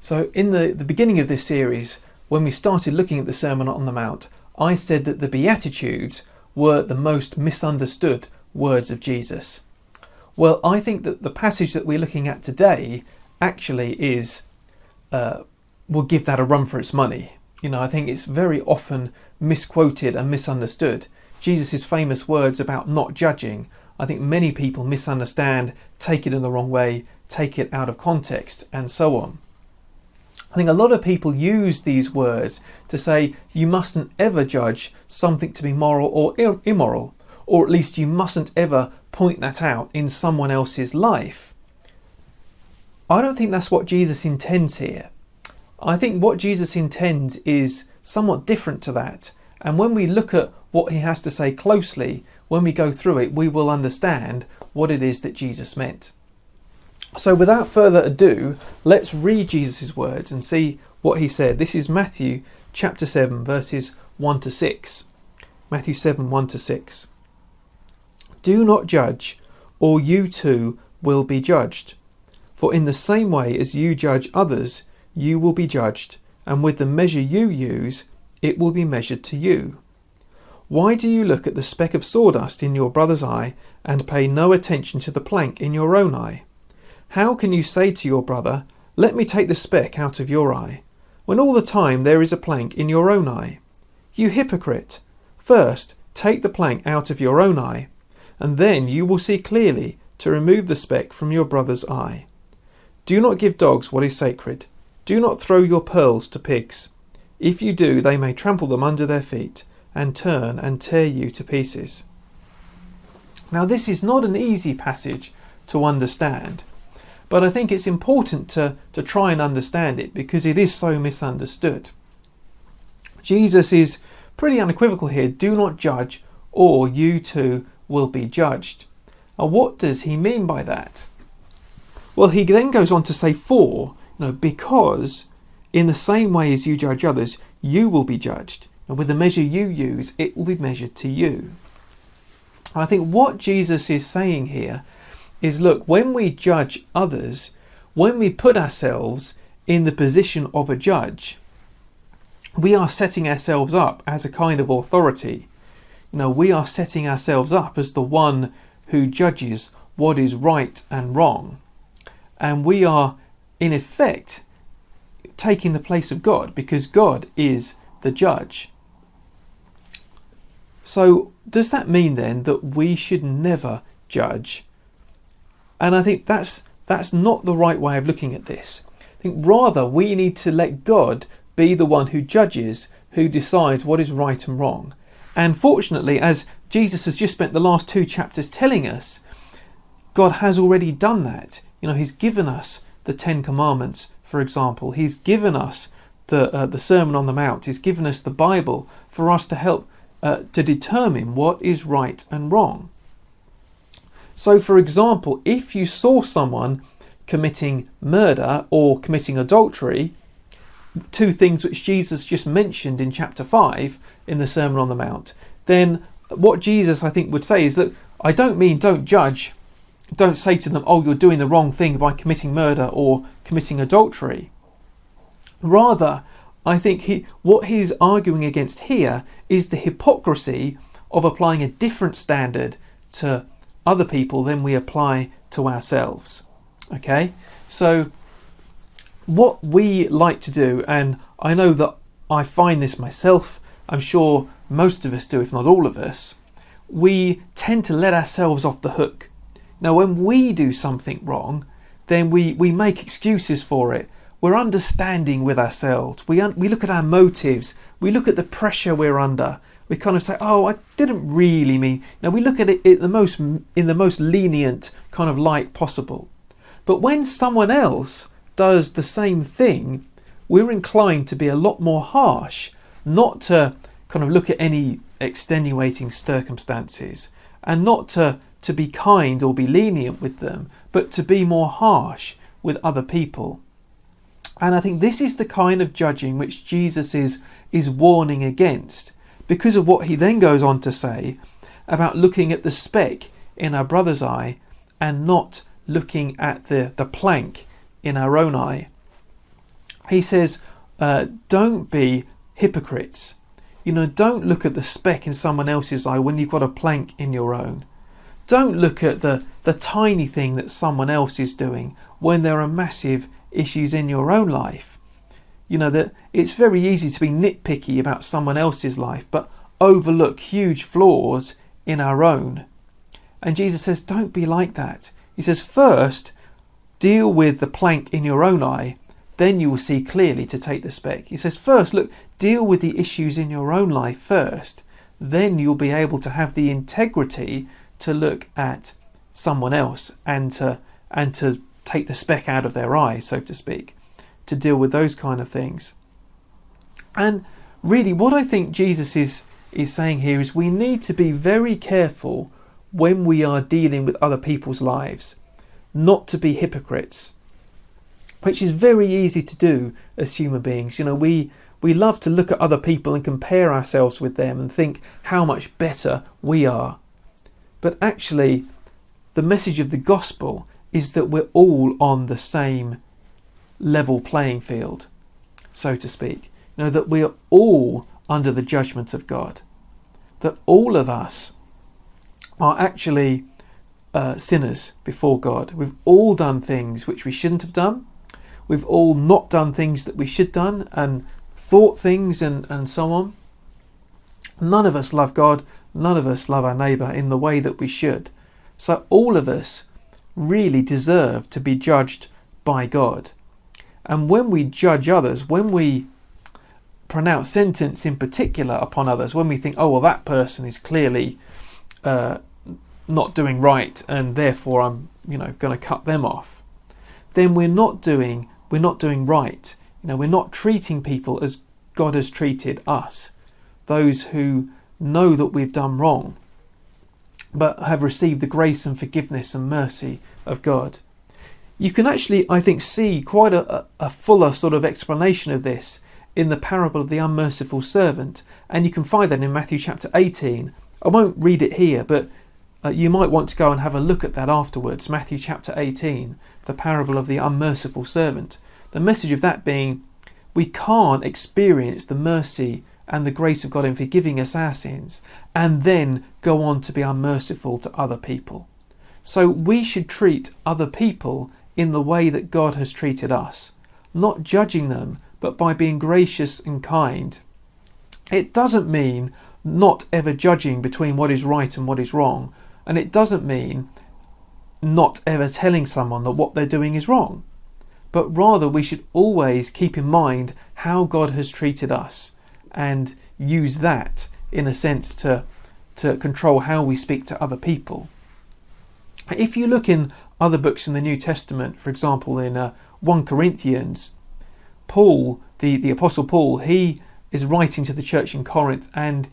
So in the beginning of this series, when we started looking at the Sermon on the Mount, I said that the beatitudes were the most misunderstood words of Jesus. Well, I think that the passage that we're looking at today actually will give that a run for its money. I think it's very often misquoted and misunderstood. Jesus' famous words about not judging, I think many people misunderstand, take it in the wrong way, take it out of context, and so on. I think a lot of people use these words to say you mustn't ever judge something to be moral or immoral, or at least you mustn't ever point that out in someone else's life. I don't think that's what Jesus intends here. I think what Jesus intends is somewhat different to that. And when we look at what he has to say closely, when we go through it, we will understand what it is that Jesus meant. So without further ado, let's read Jesus' words and see what he said. This is Matthew chapter 7, verses 1 to 6. Matthew 7, 1 to 6. Do not judge, or you too will be judged. For in the same way as you judge others, you will be judged, and with the measure you use, it will be measured to you. Why do you look at the speck of sawdust in your brother's eye and pay no attention to the plank in your own eye? How can you say to your brother, let me take the speck out of your eye, when all the time there is a plank in your own eye? You hypocrite! First, take the plank out of your own eye, and then you will see clearly to remove the speck from your brother's eye. Do not give dogs what is sacred. Do not throw your pearls to pigs. If you do, they may trample them under their feet and turn and tear you to pieces. Now, this is not an easy passage to understand, but I think it's important to try and understand it because it is so misunderstood. Jesus is pretty unequivocal here. Do not judge, or you too will be judged. Now, what does he mean by that? Well, he then goes on to say because in the same way as you judge others, you will be judged. And with the measure you use, it will be measured to you. I think what Jesus is saying here is, look, when we judge others, when we put ourselves in the position of a judge, we are setting ourselves up as a kind of authority. We are setting ourselves up as the one who judges what is right and wrong. And we are, in effect, taking the place of God because God is the judge. So does that mean then that we should never judge? And I think that's not the right way of looking at this. I think rather we need to let God be the one who judges, who decides what is right and wrong. And fortunately, as Jesus has just spent the last 2 chapters telling us, God has already done that. He's given us the 10 Commandments, for example. He's given us the Sermon on the Mount. He's given us the Bible for us to help to determine what is right and wrong. So, for example, if you saw someone committing murder or committing adultery, 2 things which Jesus just mentioned in chapter 5 in the Sermon on the Mount, then what Jesus, I think, would say is, look, I don't mean don't judge. Don't say to them, oh, you're doing the wrong thing by committing murder or committing adultery. Rather, I think what he's arguing against here is the hypocrisy of applying a different standard to other people than we apply to ourselves. Okay? So what we like to do, and I know that I find this myself, I'm sure most of us do, if not all of us, we tend to let ourselves off the hook. Now, when we do something wrong, then we make excuses for it. We're understanding with ourselves. We look at our motives. We look at the pressure we're under. We kind of say, oh, I didn't really mean... We look at it in the most lenient kind of light possible. But when someone else does the same thing, we're inclined to be a lot more harsh, not to kind of look at any extenuating circumstances, and not to be kind or be lenient with them, but to be more harsh with other people. And I think this is the kind of judging which Jesus is warning against, because of what he then goes on to say about looking at the speck in our brother's eye and not looking at the plank in our own eye. He says, don't be hypocrites. Don't look at the speck in someone else's eye when you've got a plank in your own. Don't look at the tiny thing that someone else is doing when there are massive issues in your own life. That it's very easy to be nitpicky about someone else's life, but overlook huge flaws in our own. And Jesus says, don't be like that. He says, first, deal with the plank in your own eye, then you will see clearly to take the speck. He says, first, look, deal with the issues in your own life first, then you'll be able to have the integrity to look at someone else and to take the speck out of their eye, so to speak, to deal with those kind of things. And really what I think Jesus is saying here is we need to be very careful when we are dealing with other people's lives, not to be hypocrites, which is very easy to do as human beings. We love to look at other people and compare ourselves with them and think how much better we are. But actually, the message of the gospel is that we're all on the same level playing field, so to speak. That we are all under the judgment of God. That all of us are actually sinners before God. We've all done things which we shouldn't have done. We've all not done things that we should done and thought things and so on. None of us love God. None of us love our neighbour in the way that we should. So all of us really deserve to be judged by God. And when we judge others, when we pronounce sentence in particular upon others, when we think, oh, well, that person is clearly not doing right and therefore I'm going to cut them off, then we're not doing right. We're not treating people as God has treated us, those who know that we've done wrong but have received the grace and forgiveness and mercy of God. You can actually, I think, see quite a fuller sort of explanation of this in the parable of the unmerciful servant, and you can find that in Matthew chapter 18. I won't read it here, but you might want to go and have a look at that afterwards. Matthew chapter 18, the parable of the unmerciful servant. The message of that being, we can't experience the mercy and the grace of God in forgiving us our sins and then go on to be unmerciful to other people. So we should treat other people in the way that God has treated us, not judging them, but by being gracious and kind. It doesn't mean not ever judging between what is right and what is wrong, and it doesn't mean not ever telling someone that what they're doing is wrong, but rather we should always keep in mind how God has treated us and use that in a sense to control how we speak to other people. If you look in other books in the New Testament, for example in 1 Corinthians, Paul, the Apostle Paul, he is writing to the church in Corinth and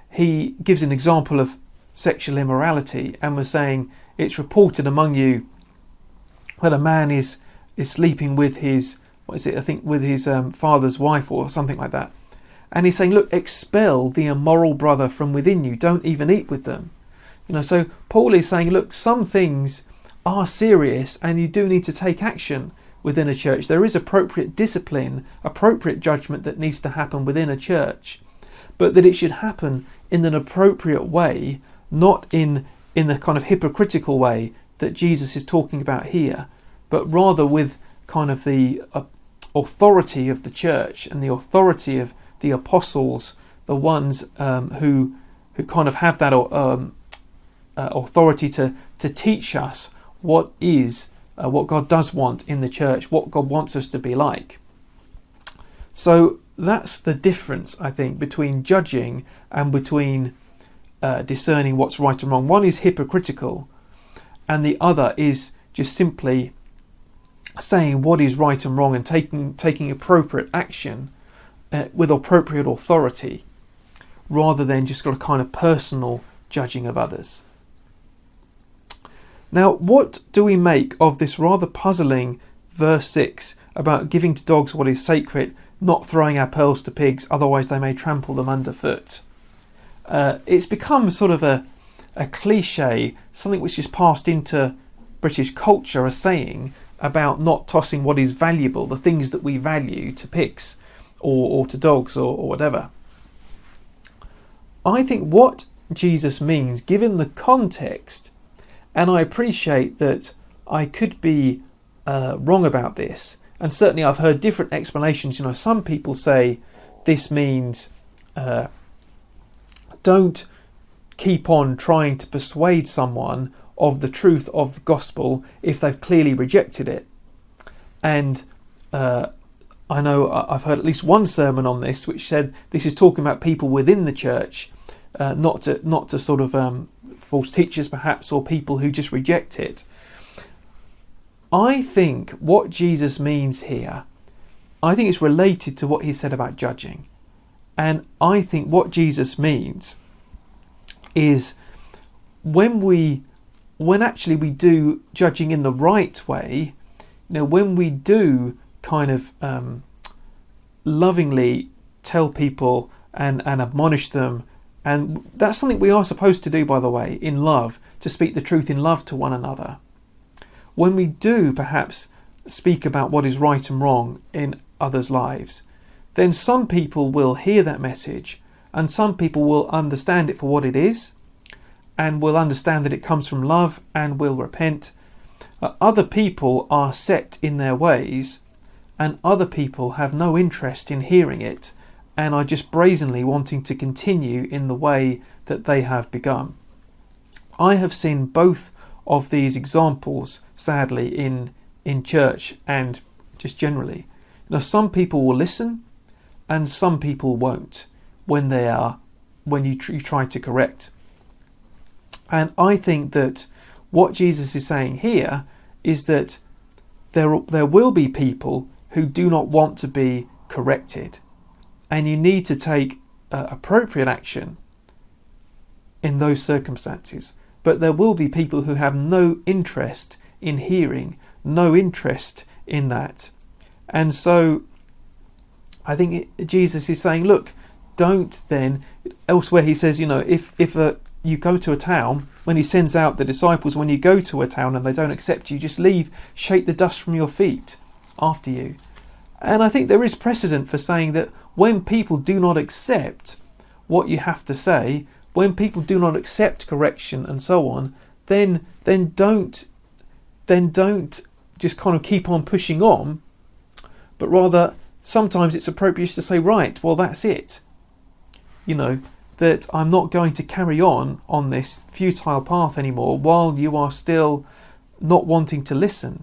he gives an example of sexual immorality and was saying, it's reported among you that a man is sleeping with his, with his father's wife or something like that. And he's saying, look, expel the immoral brother from within you. Don't even eat with them. So Paul is saying, look, some things are serious and you do need to take action within a church. There is appropriate discipline, appropriate judgment that needs to happen within a church, but that it should happen in an appropriate way, not in the kind of hypocritical way that Jesus is talking about here, but rather with kind of the authority of the church and the authority of the apostles, the ones who kind of have that authority to teach us what God does want in the church, what God wants us to be like. So that's the difference, I think, between judging and between discerning what's right and wrong. One is hypocritical and the other is just simply saying what is right and wrong and taking appropriate action with appropriate authority, rather than just got a kind of personal judging of others. Now, what do we make of this rather puzzling verse 6 about giving to dogs what is sacred, not throwing our pearls to pigs, otherwise they may trample them underfoot? It's become sort of a cliche, something which is passed into British culture, a saying, about not tossing what is valuable, the things that we value, to pigs or to dogs or whatever. I think what Jesus means, given the context, and I appreciate that I could be wrong about this, and certainly I've heard different explanations. Some people say this means don't keep on trying to persuade someone of the truth of the gospel if they've clearly rejected it. And I know I've heard at least one sermon on this which said this is talking about people within the church, not to sort of false teachers perhaps, or people who just reject it. I think what Jesus means here, I think it's related to what he said about judging. And I think what Jesus means is when actually we do judging in the right way, when we do kind of lovingly tell people and admonish them, and that's something we are supposed to do, by the way, in love, to speak the truth in love to one another. When we do perhaps speak about what is right and wrong in others' lives, then some people will hear that message and some people will understand it for what it is and will understand that it comes from love and will repent. Other people are set in their ways and other people have no interest in hearing it and are just brazenly wanting to continue in the way that they have begun. I have seen both of these examples, sadly, in church and just generally. Some people will listen and some people won't when you try to correct. And I think that what Jesus is saying here is that there will be people who do not want to be corrected, and you need to take appropriate action in those circumstances. But there will be people who have no interest in hearing, no interest in that. And so I think Jesus is saying, look, don't then, elsewhere he says, if you go to a town, when he sends out the disciples, when you go to a town and they don't accept you, just leave, shake the dust from your feet after you. And I think there is precedent for saying that when people do not accept what you have to say, when people do not accept correction and so on, then don't just kind of keep on pushing on, but rather sometimes it's appropriate to say, right, well, that's it. That I'm not going to carry on this futile path anymore while you are still not wanting to listen.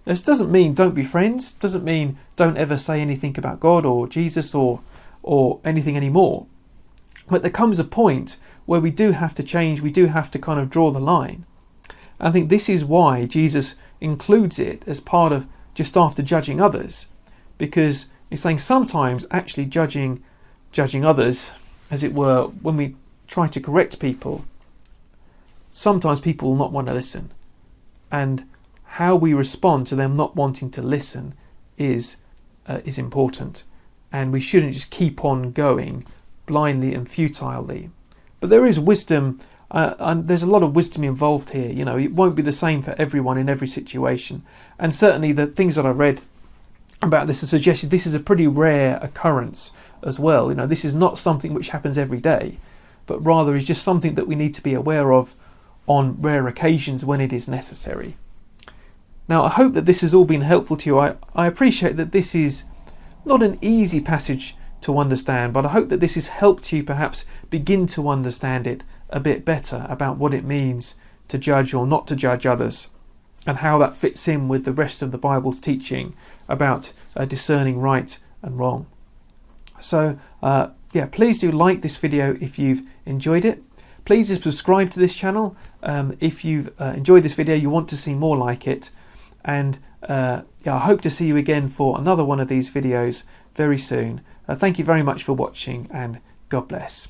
This doesn't mean don't be friends, doesn't mean don't ever say anything about God or Jesus or anything anymore. But there comes a point where we do have to change, we do have to kind of draw the line. I think this is why Jesus includes it as part of just after judging others, because he's saying sometimes actually judging others, as it were, when we try to correct people, sometimes people will not want to listen. And how we respond to them not wanting to listen is important. And we shouldn't just keep on going blindly and futilely. But there is wisdom, and there's a lot of wisdom involved here. It won't be the same for everyone in every situation. And certainly the things that I read about this have suggested this is a pretty rare occurrence as well. This is not something which happens every day, but rather is just something that we need to be aware of on rare occasions when it is necessary. Now, I hope that this has all been helpful to you. I appreciate that this is not an easy passage to understand, but I hope that this has helped you perhaps begin to understand it a bit better about what it means to judge or not to judge others, and how that fits in with the rest of the Bible's teaching about discerning right and wrong. So please do like this video if you've enjoyed it. Please do subscribe to this channel if you've enjoyed this video, you want to see more like it. And I hope to see you again for another one of these videos very soon. Thank you very much for watching, and God bless.